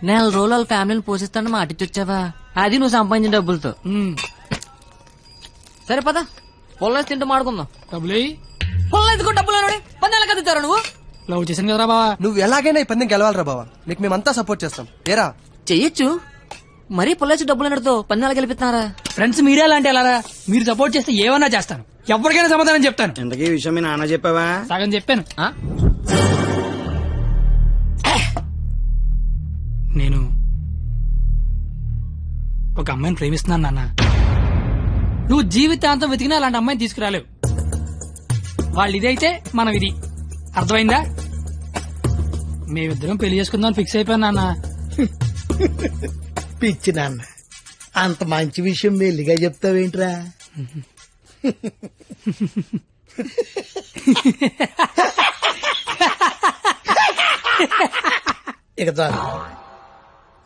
నెల రోజులు వాళ్ళ ఫ్యామిలీని పోషిస్తాను మాట ఇచ్చొచ్చావా? అది నువ్వు సంపాదించిన డబ్బులతో. సరే పద, పొల్లేసి తింటూ మాడుకుందాం. డబ్బులు పొల్లేసుకో, డబ్బులు పన్నెల కదుతారా నువ్వు? లవ్ చేశాను కదరా బావా. నువ్వు ఎలాగైనా ఈ పందెం గెలవాలరా బావా, నీకు మేమంతా సపోర్ట్ చేస్తాం. ఏరా చెయ్యొచ్చు, మరీ పొల్లేసి డబ్బులు అన్నతో పన్నెల గెలిపిస్తున్నారా? ఫ్రెండ్స్ మీరే అలాంటి అలారా, మీరు సపోర్ట్ చేస్తే ఏమన్నా చేస్తాను, ఎవరికైనా సమాధానం చెప్తాను. ఇంతకీ విషయం మీ నాన్న చెప్పావా? సగం చెప్పాను. నేను ఒక అమ్మాయిని ప్రేమిస్తున్నాను నాన్న. నువ్వు జీవితాంతం వెతికినా అలాంటి అమ్మాయిని తీసుకురాలేవు. వాళ్ళు ఇదైతే మనం ఇది, అర్థమైందా? మేమిద్దరం పెళ్లి చేసుకుందాం ఫిక్స్ అయిపోయాను నాన్న. పిచ్చి నాన్న, అంత మంచి విషయం మెల్లిగా చెప్తావేంట్రా? ఇక చాలు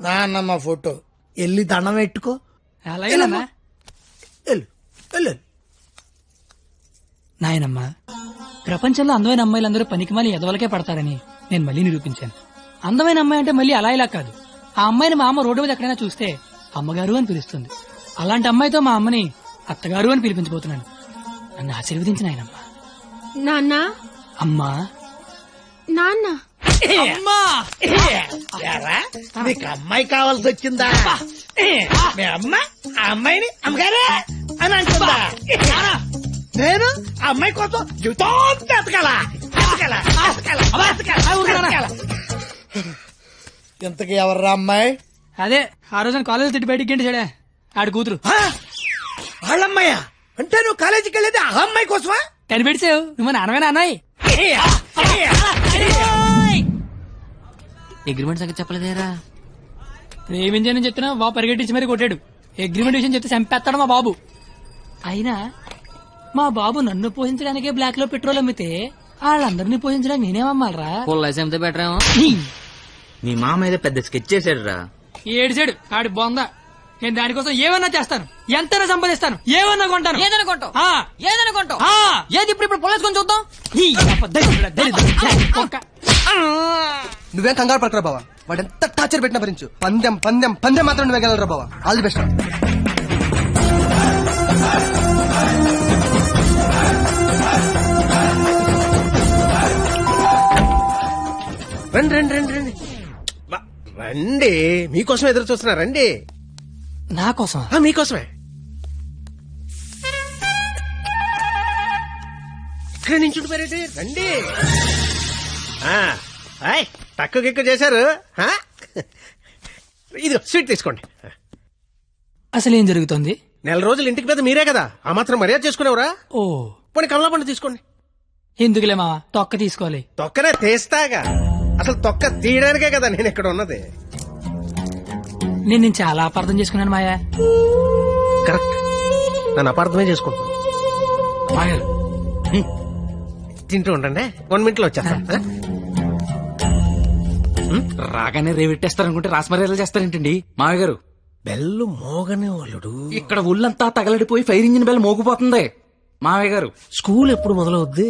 నాన్నమ్మ ఫోటో వెళ్ళి దండం పెట్టుకో. అలాగే నాన్న. వెళ్ళు వెళ్ళు. నాయనమ్మా, ప్రపంచంలో అందమైన అమ్మాయిలందరూ పనికిమాలి ఎదవలకే పడతారని నేను మళ్ళీ నిరూపించాను. అందమైన అమ్మాయి అంటే మళ్ళీ అలా ఇలా కాదు. ఆ అమ్మాయిని మా అమ్మ రోడ్డు మీద ఎక్కడైనా చూస్తే అమ్మగారు అని పిలుస్తుంది. అలాంటి అమ్మాయితో మా అమ్మని అత్తగారు అని పిలిపించబోతున్నాను. నన్ను ఆశీర్వదించిన ఆయనమ్మా. నాన్న, అమ్మా, నాన్న, అమ్మా. ఏరా, నీకు అమ్మాయి కావాల్సి వచ్చిందా? మీ అమ్మ ఆ అమ్మాయిని అమ్మగారే అని అంటుందా? నేను ఆ అమ్మాయి కోసం జీవితం ఎతకాల. ఇంతకీ ఎవర్రా అమ్మాయి? అదే ఆ రోజున కాలేజ్ తిట్టి బయటికి గంటేశాడే, ఆడి కూతురు. వాళ్ళమ్మాయా? అంటే నువ్వు కాలేజీకి వెళ్ళేది ఆ అమ్మాయి కోసమా? కనిపెడిసావు, నువ్వు నాన్నమే నాన్నయ్య. అగ్రిమెంట్ సంగతి చెప్పలేదేరా? ప్రేమించానని చెప్తున్నా బాబు పరిగెట్టించి మరీ కొట్టాడు. అగ్రిమెంట్ విషయం చెప్తే చంపేస్తాడు మా బాబు. అయినా మా బాబు నన్ను పోషించడానికే బ్లాక్ లో పెట్రోల్ అమ్మితే వాళ్ళందరినీ పోషించడానికి నేనేమమ్మాలరా? పొల్లేసి అమ్మితే బెటర్ ఏమో. మీ మామ ఏదో పెద్ద స్కెచ్ చేశాడు రా. ఏడిచాడు ఆడి బొంద. నేను దానికోసం ఏమన్నా చేస్తాను, ఎంతైనా సంపాదిస్తాను, ఏమన్నా కొంటాను. ఏదైనా కొంటావు, ఆ, ఏదైనా కొంటావు. ఆ. ఏది ఇప్పుడు పొల్లేసుకొని చూద్దాం. నువ్వేం కంగారు పడకరా బావా, వాడు ఎంత టార్చర్ పెట్టినా భరించు. పందెం పందెం పందెం మాత్రం నువ్వే గెలవరా బావా. All the best. రండి రండి రండి రండి రండి, మీకోసం ఎదురు చూస్తున్నా. రండి. నా కోసం? మీకోసమే. ఇక్కడ నుంచి రండి. తక్కువ గిక్కు చేశారు. ఇది స్వీట్ తీసుకోండి. అసలు ఏం జరుగుతుంది? నెల రోజులు ఇంటికి పెద్ద మీరే కదా, ఆ మాత్రం మర్యాద చేసుకునేవరా? ఓ, పోనీ కమలా పండు తీసుకోండి. ఎందుకులే మావా, తొక్క తీసుకోవాలి. తొక్కనే తీస్తాగా, అసలు తొక్క తీయడానికే కదా నేను ఇక్కడ ఉన్నది. నేను చాలా అపార్థం చేసుకున్నాను మాయా. కరెక్ట్, నన్ను అపార్థమే చేసుకుంటున్నాను. మాయా తింటూ ఉండండి, 1 minute లో వచ్చేస్తా. రాగానే రేవెట్టేస్తారనుకుంటే రాస్మర్యాలు చేస్తారేంటండి మావయ్య గారు? బెల్లు మోగనే వాళ్ళుడు. ఇక్కడ ఒళ్ళంతా తగలడిపోయి ఫైర్ ఇంజిన్ బెల్ మోగిపోతుంది. మావయ్య గారు, స్కూల్ ఎప్పుడు మొదలవుద్ది?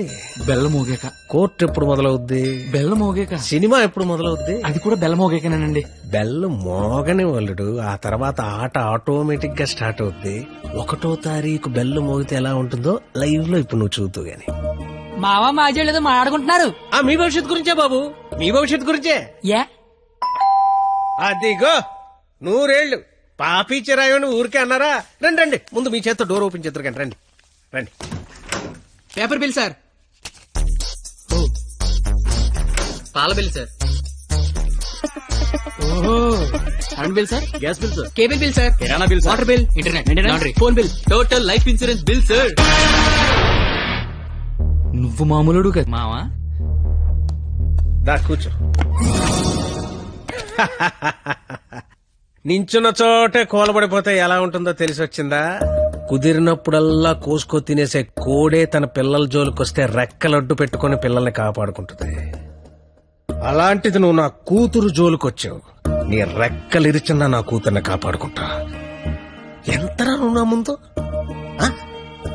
బెల్ల మోగాక. కోర్టు ఎప్పుడు మొదలవుద్ది? బెల్ల మోగాక. సినిమా ఎప్పుడు మొదలవుద్ది? అది కూడా బెల్ల మోగాకనేనండి. బెల్లు మోగని వాళ్ళుడు, ఆ తర్వాత ఆట ఆటోమేటిక్ గా స్టార్ట్ అవుద్ది. 1వ తారీఖు బెల్లు మోగితే ఎలా ఉంటుందో లైవ్ లో ఇప్పుడు నువ్వు చూద్దు గాని. మావా మాజేళ్ళు ఏదో మాట్లాడుకుంటున్నారు. మీ భవిష్యత్తు గురించే బాబు, మీ భవిష్యత్తు గురించే. యా, అదిగో 100 ఏళ్ళు పాపిచ్చిరాయని ఊరికే అన్నారా? రండి రండి, ముందు మీ చేత్తో డోర్ ఓపెన్ చేద్దరు కానీ రండి రండి. Paper bill sir. పాల బిల్ సార్. ఓహో, current bill sir. Gas bill sir. Cable bill sir. కిరాణా bill sir. Water bill, internet, phone bill, total life insurance bill sir. నువ్వు మామూలుడు కదా మావా. దా కూర్చో. నించున్న చోటే కోలబడిపోతే ఎలా ఉంటుందో తెలిసి వచ్చిందా? కుదిరినప్పుడల్లా కోసుకో తినేసే కోడే తన పిల్లల జోలికొస్తే రెక్కలడ్డు పెట్టుకుని పిల్లల్ని కాపాడుకుంటుంది. అలాంటిది నువ్వు నా కూతురు జోలికొచ్చావు, నీ రెక్కలిరిచినా నా కూతుర్ని కాపాడుకుంటా. ఎంతరా నువ్వు నా ముందు?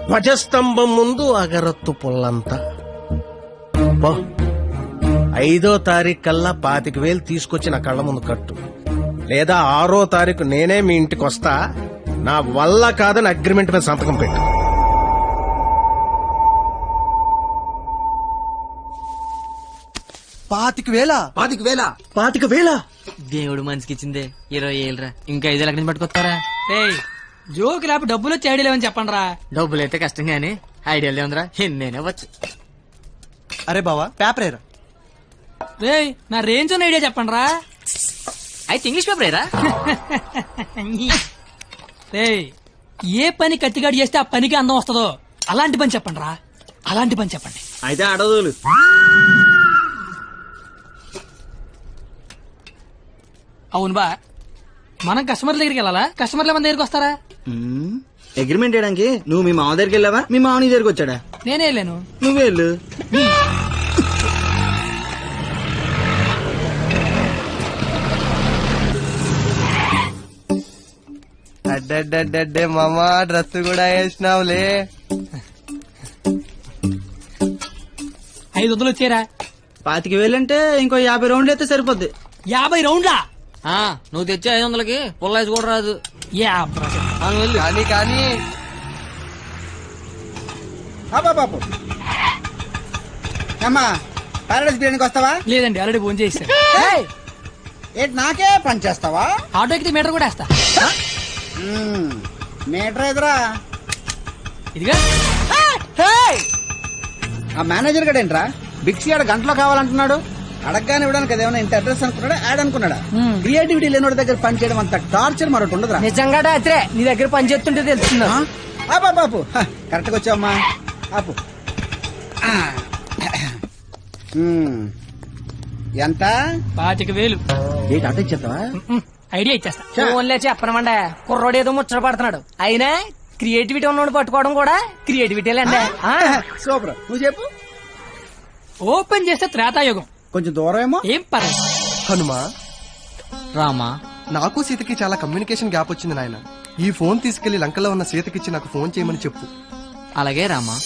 ధ్వజస్తంభం ముందు అగరత్తు పుల్లంతా. 5వ తారీఖు కల్లా 25,000 తీసుకొచ్చి నా కళ్ళ ముందు కట్టు. లేదా 6వ తారీఖు నేనే మీ ఇంటికి వస్తా. నా వల్ల కాదని అగ్రిమెంట్ మీద సంతకం పెట్టు. పాతిక వేల దేవుడు మనిషికి ఇచ్చిందే 20 ఏళ్ళరా, ఇంకా 5 లక్షల నుంచి పట్టుకొస్తారా? ఏయ్ జోక్ లేకపోతే డబ్బులు వచ్చి ఐడియా లేవని చెప్పండి రా. డబ్బులు అయితే కష్టం గానీ ఐడియాలే ఉందిరా, నేనే వచ్చు. అరే బావా పేపర్ ఏరా. రేయ్ నా రేంజ్ ఉన్న ఐడియా చెప్పండి రా. అయితే ఇంగ్లీష్ పేపర్ ఏరా? రేయ్ ఏ పని కత్తిగాడి చేస్తే ఆ పనికి అందం వస్తుందో అలాంటి పని చెప్పండి రా, అలాంటి పని చెప్పండి. అయితే అడదులు. అవును బా, మనం కస్టమర్ల దగ్గరికి వెళ్ళాలా, కస్టమర్ల మన దగ్గరికి వస్తారా? అగ్రిమెంట్ చేయడానికి నువ్వు మీ మామ దగ్గరికి వెళ్ళావా, మీ మామ నీ దగ్గరికి వచ్చాడా? నేనే వెళ్ళాను. నువ్వే వెళ్ళు. అడ్డే మామా డ్రెస్ కూడా వేసినావులే. 500 వచ్చారా? 25,000 అంటే ఇంకో 50 రౌండ్లు అయితే సరిపోద్ది. 50 రౌండ్లా? ఆ, నువ్వు తెచ్చే 500కి పుల్లాయిస్ కూడా రాదు. కానీ బాబు అమ్మా పారాడైస్ బిర్యానీకి వస్తావా? లేదండి, ఆల్రెడీ ఫోన్ చేశాను. ఏంటి నాకే పని చేస్తావా? ఆటో ఎక్కితే మీటర్ కూడా వేస్తా. మీటర్ ఎదురా ఇదిగా ఆ మేనేజర్ గడేంట్రా బిక్సీ ఆడ గంటలో కావాలంటున్నాడు. అడగగానే ఇవ్వడానికి అదేమన్నా ఇంత అడ్రస్ అనుకున్నాడా, యాడ్ అనుకున్నాడా? క్రియేటివిటీ లేనివాడి దగ్గర పని చేయడం అంత టార్చర్ మరొకటి ఉండదురా. నిజంగా రాత్రే నీ దగ్గర పని చేస్తుంటే తెలుస్తుందా? బాపు కరెక్ట్ గా వచ్చావమ్మా. ఆపు. ఎంత? 25,000. ఏంటి అట ఇచ్చేస్తావా? ఐడియా ఇచ్చేస్తా. ఫోన్లే చెప్పనమండే, కుర్రోడు ఏదో ముచ్చట పడుతున్నాడు. అయినా క్రియేటివిటీ ఉన్నోడు పట్టుకోవడం కూడా క్రియేటివిటీలేండి. సూపర్, నువ్వు చెప్పు. ఓపెన్ చేస్తే త్రేతాయుగం. కొంచెం దూరం ఏమో. ఏం పర్లేదు. హనుమా, రామా, నాకు సీతకి చాలా కమ్యూనికేషన్ గ్యాప్ వచ్చింది నాయన. ఈ ఫోన్ తీసుకెళ్లి లంకలో ఉన్న సీతకిచ్చి నాకు ఫోన్ చేయమని చెప్పు. అలాగే రామా.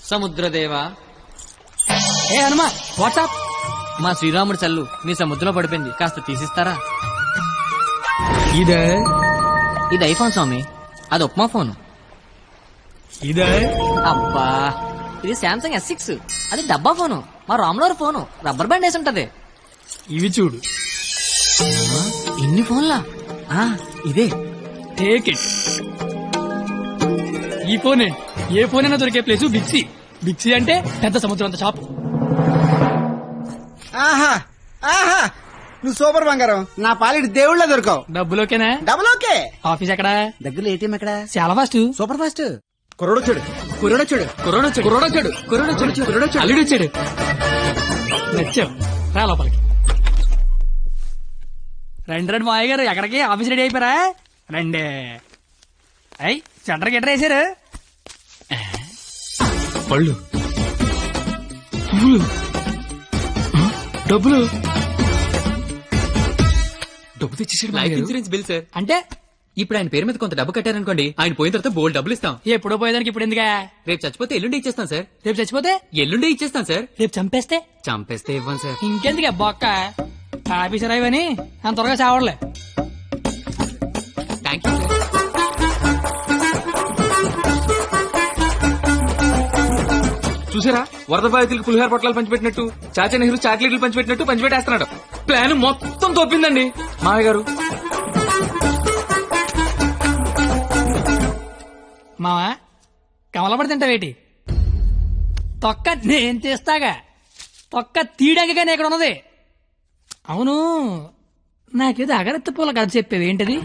సముద్రదేవా. ఏ హనుమా, వాట్సాప్. మా శ్రీరాముడి చల్లు మీ సముద్రంలో పడిపోయింది, కాస్త తీసిస్తారా? ఇదే ఇది ఐఫోన్ స్వామి, అది ఉప్మా ఫోన్. ఇదే అబ్బా, ఇది శాంసంగ్ S6, అది డబ్బా ఫోను. మా రాములవారి ఫోను రబ్బర్ బ్యాండ్ వేసి ఉంటది. ఇవి చూడు. ఇన్ని ఫోన్లా? ఇదే. Take it. ఈ ఫోన్ ఏ ఫోన్ అయినా దొరికే ప్లేస్ బిక్సీ. బిక్సీ అంటే పెద్ద సముద్రం అంత షాప్. ఆహా ఆహా, నువ్వు సూపర్ బంగారం. నా పాలిటి దేవుళ్ళ దొరకవు. డబ్బులోకేనా? Double okay. ఆఫీస్ ఎక్కడా? దగ్గరలో ఏటీఎం ఎక్కడ? చాలా ఫాస్ట్. Super fast. కుర్రోడొచ్చాడు. అల్లుడొచ్చాడు. నచ్చావు, రా లోపలికి. రండి మాయ గారు, ఎక్కడికి? ఆఫీస్ రెడీ అయిపోయారా? రండి. అయ్యి సెంటర్ గిట్టర్ వేసారు. పళ్ళు, డబ్బులు తెచ్చేసాడు. Life insurance bill sir. అంటే ఇప్పుడు ఆయన పేరు మీద కొంత డబ్బు కట్టారనుకోండి, ఆయన పోయిన తర్వాత బోల్డ్ డబ్బులు ఇస్తాం. ఎప్పుడో పోయేదానికి ఇప్పుడు ఎందుకా? రేపు చచ్చిపోతే ఎల్లుండి ఇచ్చేస్తాం సార్. రేపు చచ్చిపోతే ఎల్లుండి ఇచ్చేస్తాం సార్. రేపు చంపేస్తే చంపేస్తే ఇవ్వం సార్. ఇంకెందుకు బొక్క? ఆఫీసర్ అయ్యని అంత త్వరగా చావడలే. Thank you sir. చూసారా, వరద బాధితులకు పులిహార పొట్లాలు పంచిపెట్టినట్టు చాచా నెహ్రూ చాక్లెట్లు పంచిపెట్టినట్టు పంచిపెట్టేస్తున్నాడు. ప్లాన్ మొత్తం తోపిందండి మావయ్య గారు. మావా, కమలపడి తింటావేటి? తొక్క నేను తీస్తాగా. తొక్క తీయడానికి ఇక్కడ ఉన్నది. అవును, నాకేదో అగరత్తి పూల కథ చెప్పేవి ఏంటది?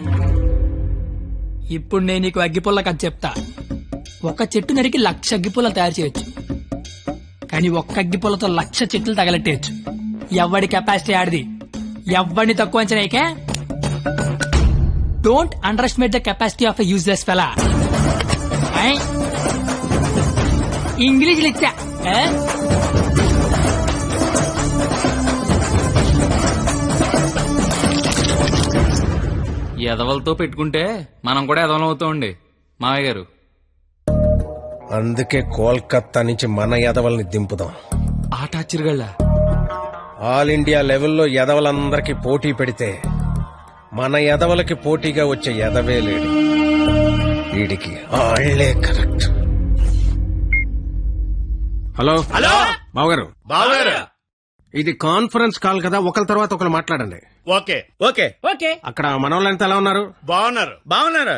ఇప్పుడు నేను నీకు అగ్గిపుల్ల కథ చెప్తా. ఒక చెట్టు నరికి 1,00,000 అగ్గిపుల్లలు తయారు చేయొచ్చు, కానీ ఒక్క అగ్గిపుల్లతో 1,00,000 చెట్లు తగలెట్టేయచ్చు. ఎవడి కెపాసిటీ ఆడిది. ఎవడిని తక్కువ అంచనాయికే. Don't underestimate the capacity of a useless fellow. English ఇచ్చా. ఎదవలతో పెట్టుకుంటే మనం కూడా ఎదవలం అవుతామండి మావయ్య గారు. అందుకే కోల్కత్తా నుంచి మన ఎదవల్ని దింపుదాం. ఆట చిరుగళ్ళ ఆల్ ఇండియా లెవెల్లో ఎదవలందరికీ పోటీ పెడితే మన ఎదవలకి పోటీగా వచ్చే ఎదవే లేడు. వీడికి ఆళ్లే కరెక్ట్. హలో హలో బావగారు, బావగారు. ఇది కాన్ఫరెన్స్ కాల్ కదా, ఒకరి తర్వాత ఒకరు మాట్లాడండి. ఓకే ఓకే ఓకే అక్కడ మనోళ్ళంతా ఎలా ఉన్నారు? బాగున్నారు బాగున్నారు.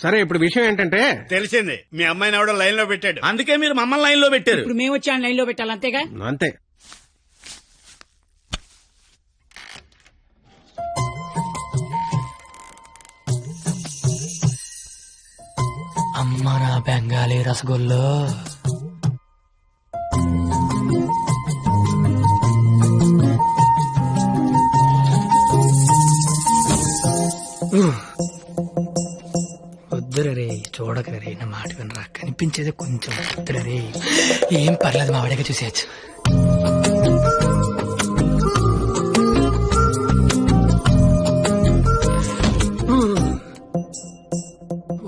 సరే, ఇప్పుడు విషయం ఏంటంటే తెలిసింది, మీ అమ్మాయిని ఎవడో లైన్ లో పెట్టాడు. అందుకే మీరు మమ్మల్ని లైన్ లో పెట్టారు. ఇప్పుడు మేము వచ్చి లైన్ లో పెట్టాలి అంతేగా. అంతే. అమ్మ నా బెంగాలీ రసగుల్లో. వద్దురా రే, చూడకరా రే, నా మాట వినరా, కనిపించేది కొంచెం వద్దురా రే. ఏం పర్లేదు, మా వాడిగా చూసేయచ్చు.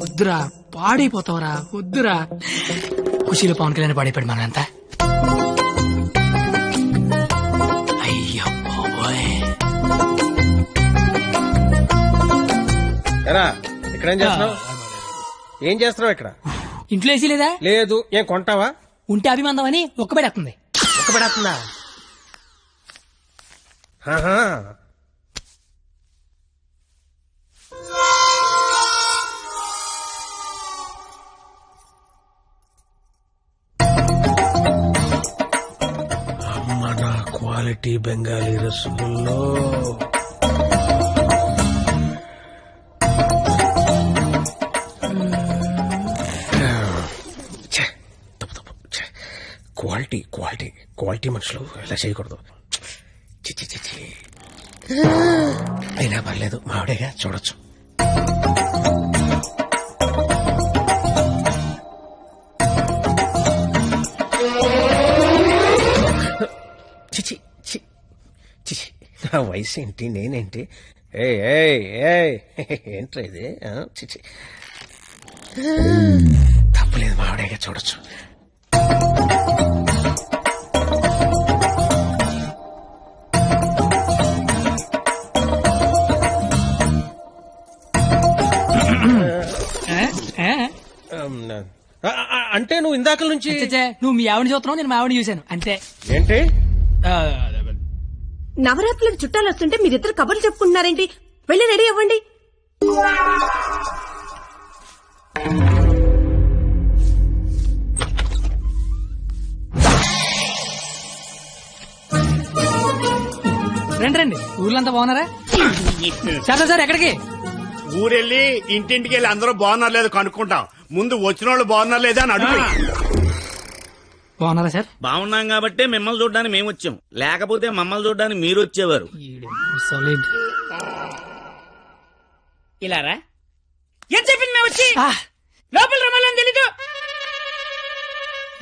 వద్దురా, పాడైపోతావురా, వద్దురా. ఖుషీలో పవన్ కళ్యాణ్ పాడైపోయాడు మనంతా. అయ్యో బాబోయ్. ఎరా, ఇక్కడ ఏం చేస్తున్నావు? ఏం చేస్తున్నావు ఇక్కడ? ఇంట్లో వేసి లేదా? లేదు. ఏం కొంటావా? ఉంటే అభిమందం అని ఒక్కబడేస్తుంది. ఒక్కబడేస్తుందా? అమ్మ నా క్వాలిటీ బెంగాలీ రసగుల్లో. క్వాలిటీ క్వాలిటీ క్వాలిటీ మనుషులు ఇలా చేయకూడదు. చిచ్చి చిచ్చి. అయినా పర్లేదు, మావిడేగా చూడొచ్చు. చిచి చిచి, నా వయసు ఏంటి, నేనేంటి? ఏంట్రా ఇది? చిచి, తప్పలేదు, మావిడేగా చూడొచ్చు. అంటే నువ్వు ఇందాక నుంచి నువ్వు మీ ఆవిడ చూస్తున్నావు, నేను మా ఆవిడ చూశాను అంతే. ఏంటి? నవరాత్రులకు చుట్టాలు వస్తుంటే మీరిద్దరు కబుర్లు చెప్పుకుంటున్నారేంటి? వెళ్ళి రెడీ అవ్వండి. రండి రండి, ఊర్లంతా బాగున్నారా? సార్ ఎక్కడికి? ఊరెళ్ళి ఇంటింటికి వెళ్ళి అందరూ బాగున్నారు లేదు కనుక్కుంటాం. ముందు వచ్చిన వాళ్ళు బాగున్నారు లేదా అని అడుగు. బాగున్నారా సార్? బాగున్నాం కాబట్టి మిమ్మల్ని చూడడానికి మేము వచ్చాం, లేకపోతే మమ్మల్ని చూడడానికి మీరు వచ్చేవారు. ఇలారా ఏం చెప్పింది మేము వచ్చి లోపల రమ్మాలని తెలీదు.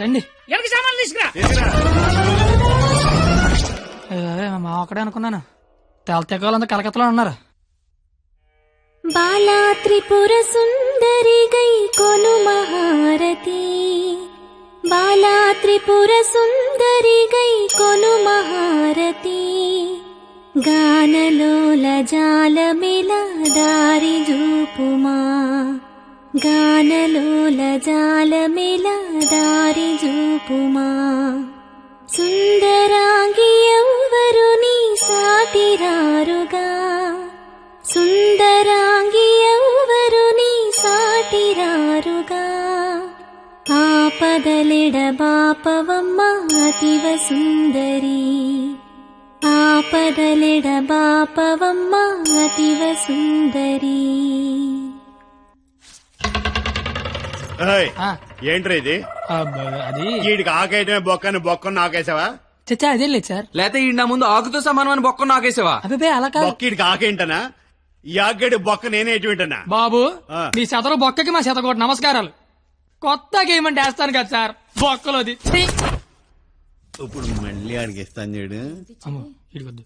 రండి, ఎవరికి సామాన్లు తీసుకురా. మా అక్కడే అనుకున్నాను. తెలతెక్కలంతా కలకత్తలో ఉన్నారు. బాలా త్రిపుర సుందరి గై కొను మహారతి, బాలా త్రిపుర సుందరి గై కొను మహారతి, గానలోల జాలమిల దారి జూపుమా, గానలోల జాలమిల దారి జూపుమా, సుందరాంగి ఎవ్వరు నీ సాటిరారుగా, సుందరాంగి ఎవ్వరు నీ సాటిరారుగా, ఆపదలెడ బాపవమ్మ అతివ సుందరి, ఆపదలెడ బాపవమ్మ అతివ సుందరి. ఏంట్రా ఇది? అది వీడికి ఆకేయటమే బొక్కని బొక్కను ఆకేసావా? చచ్చా అదేం లేదు సార్. లేకపోతే ఈ నా ముందు ఆకుతో సమానం అని బొక్క నాకేసావా? అభిపే అలా కాదు బొక్కీడికి ఆకేంటనా? ఈ ఆకేడు బొక్క నేనే ఎటువంటనా? బాబు. మీ శతరు బొక్కకి మా శతకోటి నమస్కారాలు. కొత్త గేమ్ అంటే వేస్తాను కదా సార్, బొక్కలోది. ఇప్పుడు మళ్ళీ ఆడికి ఇస్తాను చూడు. అమ్మో, ఇడికొద్దు.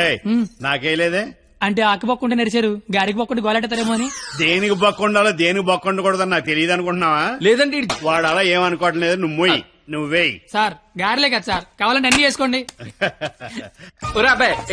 ఏయ్ నాకేలేదే. అంటే ఆకుపక్కుంటే నడిచారు గారికి పక్కుంటే గోలెట్టారేమో అని. దేనికి బొక్కుండాలో దేనికి బొక్కుండకూడదని నాకు తెలియదు అనుకుంటున్నావా? లేదంటే వాడు అలా ఏమనుకోవట్లేదు. నువ్వు మొయ్యి, నువ్వేయి. సార్ గారెలే కదా సార్, కావాలంటే అన్ని చేసుకోండి. ఒరే అబ్బాయి